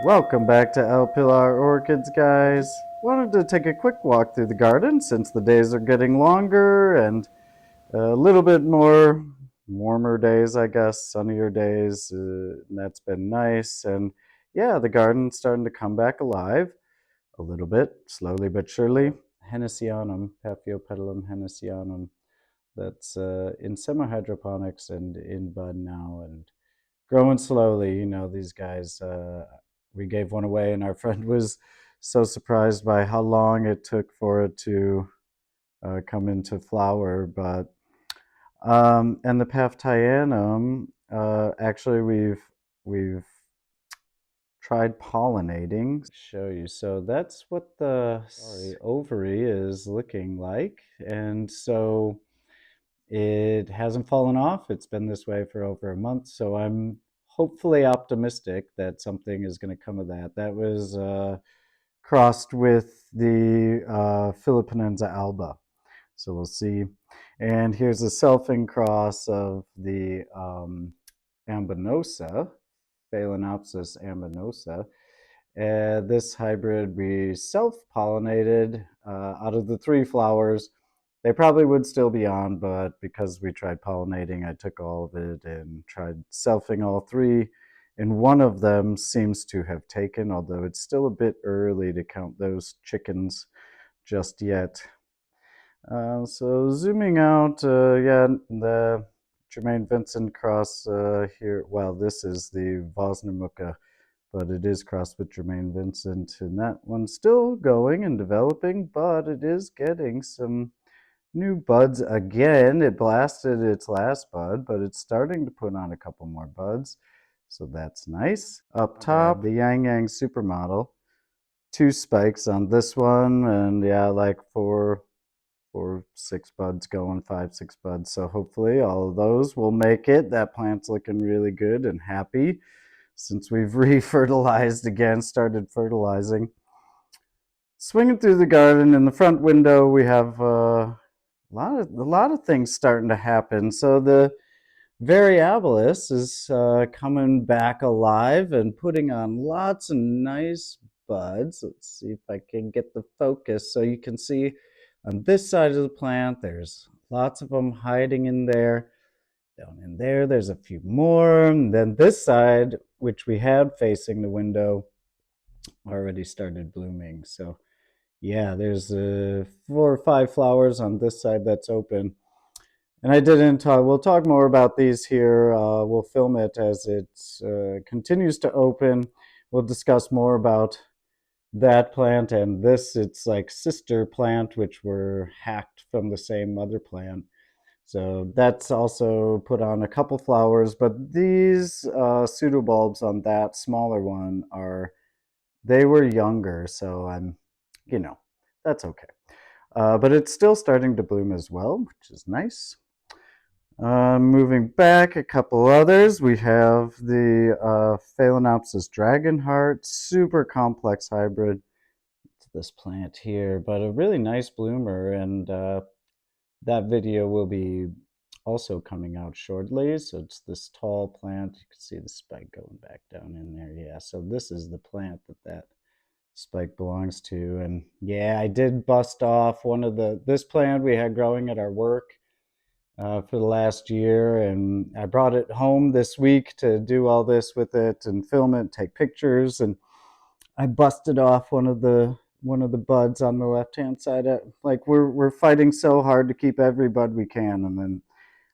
Welcome back to Pilar Orchids, guys. Wanted to take a quick walk through the garden since the days are getting longer and a little bit more warmer days, I guess, sunnier days. And that's been nice. And yeah, the garden's starting to come back alive a little bit, slowly but surely. Hennessianum, Paphiopedilum hennessianum, that's in semi-hydroponics and in bud now and growing slowly. You know, these guys, we gave one away, and our friend was so surprised by how long it took for it to come into flower. But and the Paphthianum, actually, we've tried pollinating. Show you. So that's what the ovary is looking like, and so it hasn't fallen off. It's been this way for over a month, so I'm hopefully optimistic that something is going to come of that. That was crossed with the Philippinenza alba, so we'll see. And here's a selfing cross of the ambinosa, Phalaenopsis ambinosa. This hybrid we self-pollinated out of the 3 flowers. They probably would still be on, but because we tried pollinating, I took all of it and tried selfing all 3. And one of them seems to have taken, although it's still a bit early to count those chickens just yet. So zooming out, yeah, the Jermaine Vincent cross here. Well, this is the Vosnermucca, but it is crossed with Jermaine Vincent, and that one's still going and developing, but it is getting some new buds again. It blasted its last bud, but it's starting to put on a couple more buds, so that's nice. Up top, the Yang Yang Supermodel. 2 spikes on this one, and yeah, like 6 buds going, 5, 6 buds. So hopefully all of those will make it. That plant's looking really good and happy since we've re-fertilized again, started fertilizing. Swinging through the garden in the front window, we have a lot of things starting to happen. So the variabilis is coming back alive and putting on lots of nice buds. Let's see if I can get the focus so you can see on this side of the plant there's lots of them hiding in there. Down in there there's a few more, and then this side, which we had facing the window, already started blooming. So yeah, there's 4 or 5 flowers on this side that's open. And I didn't talk, we'll talk more about these here. We'll film it as it continues to open. We'll discuss more about that plant and this. It's like sister plant, which were hacked from the same mother plant. So that's also put on a couple flowers, but these pseudobulbs on that smaller one they were younger, so you know, that's okay. But it's still starting to bloom as well, which is nice. Moving back, a couple others. We have the Phalaenopsis Dragonheart, super complex hybrid. It's this plant here, but a really nice bloomer, and that video will be also coming out shortly. So it's this tall plant. You can see the spike going back down in there. Yeah, so this is the plant that spike belongs to. And yeah, I did bust off one of this plant we had growing at our work for the last year, and I brought it home this week to do all this with it and film it, take pictures, and I busted off one of the buds on the left hand side. Like we're fighting so hard to keep every bud we can, and then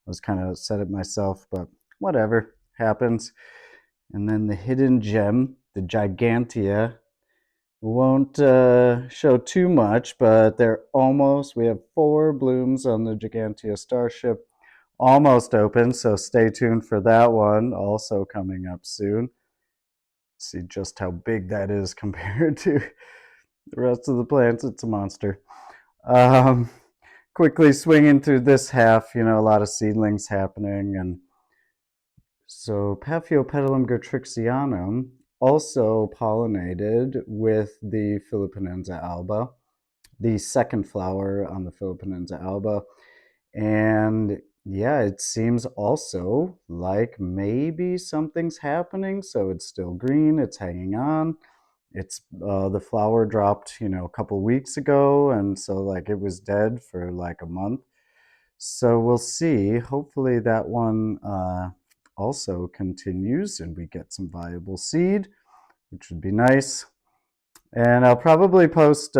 I was kind of upset at myself, but whatever, happens. And then the hidden gem, the Gigantea, won't show too much, but they're almost, we have 4 blooms on the Gigantea starship, almost open, so stay tuned for that one, also coming up soon. See just how big that is compared to the rest of the plants. It's a monster. Quickly swinging through this half, you know, a lot of seedlings happening. And so Paphiopedilum gertrixianum also pollinated with the Philippinenza alba, the second flower on the Philippinenza alba. And yeah, it seems also like maybe something's happening. So it's still green, it's hanging on. It's the flower dropped, a couple weeks ago, and so like it was dead for like a month. So we'll see. Hopefully that one also continues and we get some viable seed, which would be nice. And I'll probably post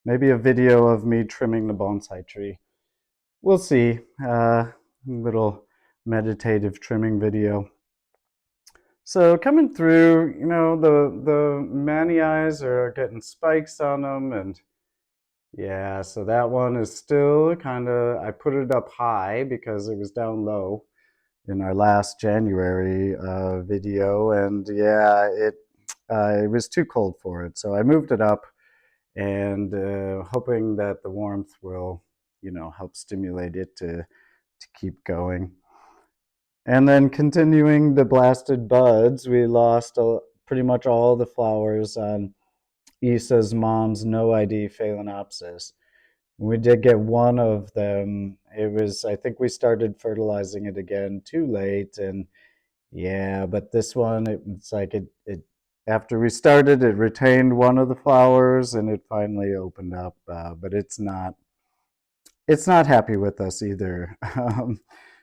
maybe a video of me trimming the bonsai tree. We'll see. Little meditative trimming video. So coming through, the mani eyes are getting spikes on them, and yeah, so that one is still kind of, I put it up high because it was down low in our last January video, and yeah, it was too cold for it, so I moved it up, and hoping that the warmth will, help stimulate it to keep going. And then continuing the blasted buds, we lost pretty much all the flowers on Issa's mom's no ID Phalaenopsis. We did get one of them. It was, I think we started fertilizing it again too late. And yeah, but this one, it's like it after we started, it retained one of the flowers and it finally opened up. But it's not happy with us either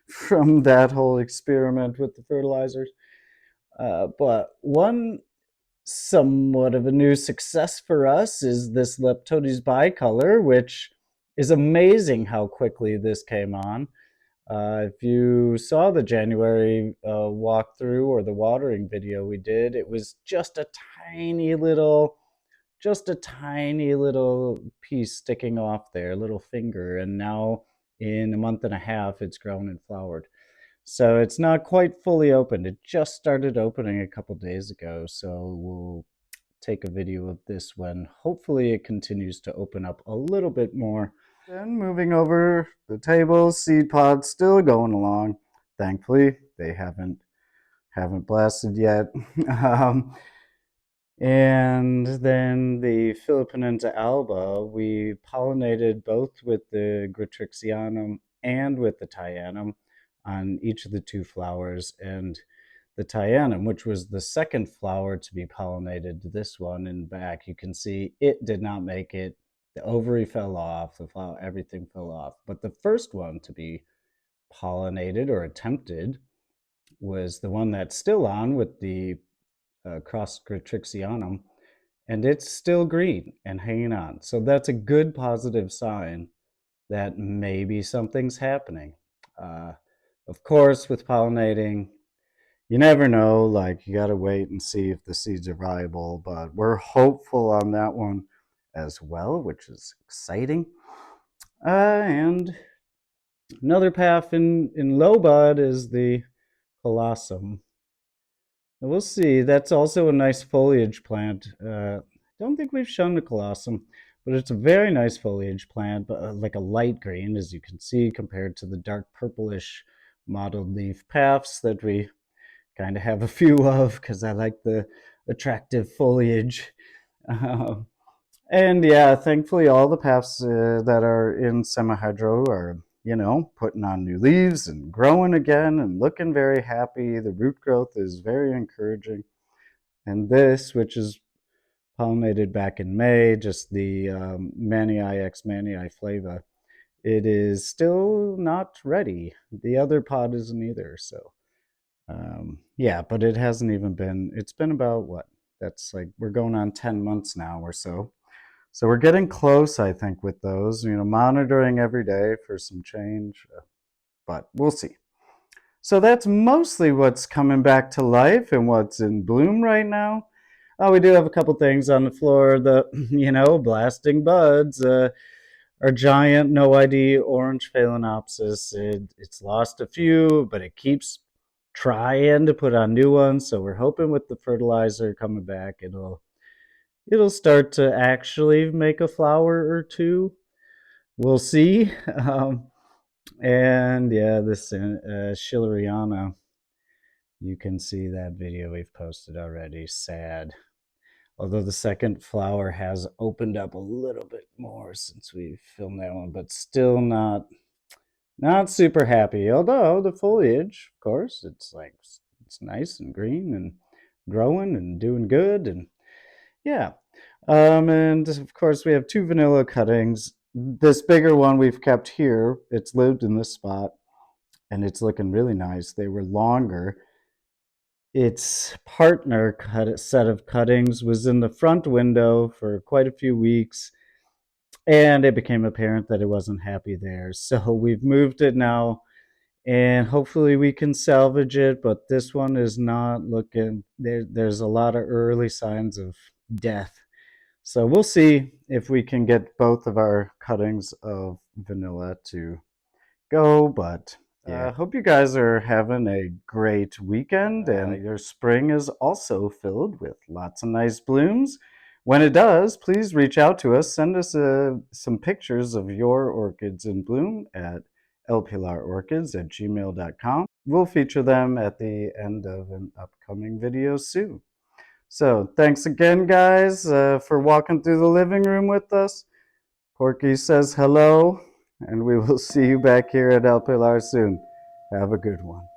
from that whole experiment with the fertilizers. But one somewhat of a new success for us is this Leptodies Bicolor, which is amazing how quickly this came on. If you saw the January walkthrough or the watering video we did, it was just a tiny little piece sticking off there, a little finger, and now in a month and a half, it's grown and flowered. So it's not quite fully opened. It just started opening a couple days ago. So we'll take a video of this when hopefully it continues to open up a little bit more. Then moving over the table, seed pods still going along. Thankfully, they haven't blasted yet. um, and then the Philippinenza alba, we pollinated both with the Gratrixianum and with the Tyanum on each of the two flowers. And the Tyanum, which was the second flower to be pollinated, this one in back, you can see it did not make it. The ovary fell off, the flower, everything fell off. But the first one to be pollinated or attempted was the one that's still on with the Cross Gratrixianum, and it's still green and hanging on. So that's a good positive sign that maybe something's happening. Uh, of course, with pollinating, you never know. Like, you got to wait and see if the seeds are viable, but we're hopeful on that one as well, which is exciting. And another path in low bud is the Colosum. We'll see. That's also a nice foliage plant. Don't think we've shown the Colosum, but it's a very nice foliage plant, but like a light green, as you can see, compared to the dark purplish mottled leaf paths that we kind of have a few of because I like the attractive foliage. Um, and yeah, thankfully, all the paths that are in semi-hydro are, putting on new leaves and growing again and looking very happy. The root growth is very encouraging. And this, which is pollinated back in May, just the Manii X Manii flava, it is still not ready. The other pod isn't either. So yeah, but it hasn't even been, it's been about what? That's like, we're going on 10 months now or so. So we're getting close, I think, with those, monitoring every day for some change, but we'll see. So that's mostly what's coming back to life and what's in bloom right now. Oh, we do have a couple things on the floor. The, blasting buds. Our giant no ID orange Phalaenopsis. It's lost a few, but it keeps trying to put on new ones. So we're hoping with the fertilizer coming back, it'll start to actually make a flower or two. We'll see. And yeah, this Schilleriana, you can see that video we've posted already. Sad. Although the second flower has opened up a little bit more since we filmed that one, but still not Not super happy, although the foliage, of course, it's nice and green and growing and doing good, and yeah. And of course, we have two vanilla cuttings. This bigger one we've kept here. It's lived in this spot, and it's looking really nice. They were longer. Its partner set of cuttings was in the front window for quite a few weeks, and it became apparent that it wasn't happy there. So we've moved it now, and hopefully we can salvage it. But this one is not looking there. There's a lot of early signs of death. So we'll see if we can get both of our cuttings of vanilla to go. But yeah, hope you guys are having a great weekend, and your spring is also filled with lots of nice blooms. When it does, please reach out to us. Send us some pictures of your orchids in bloom at lpilarorchids@gmail.com. We'll feature them at the end of an upcoming video soon. So thanks again, guys, for walking through the living room with us. Porky says hello, and we will see you back here at El Pilar soon. Have a good one.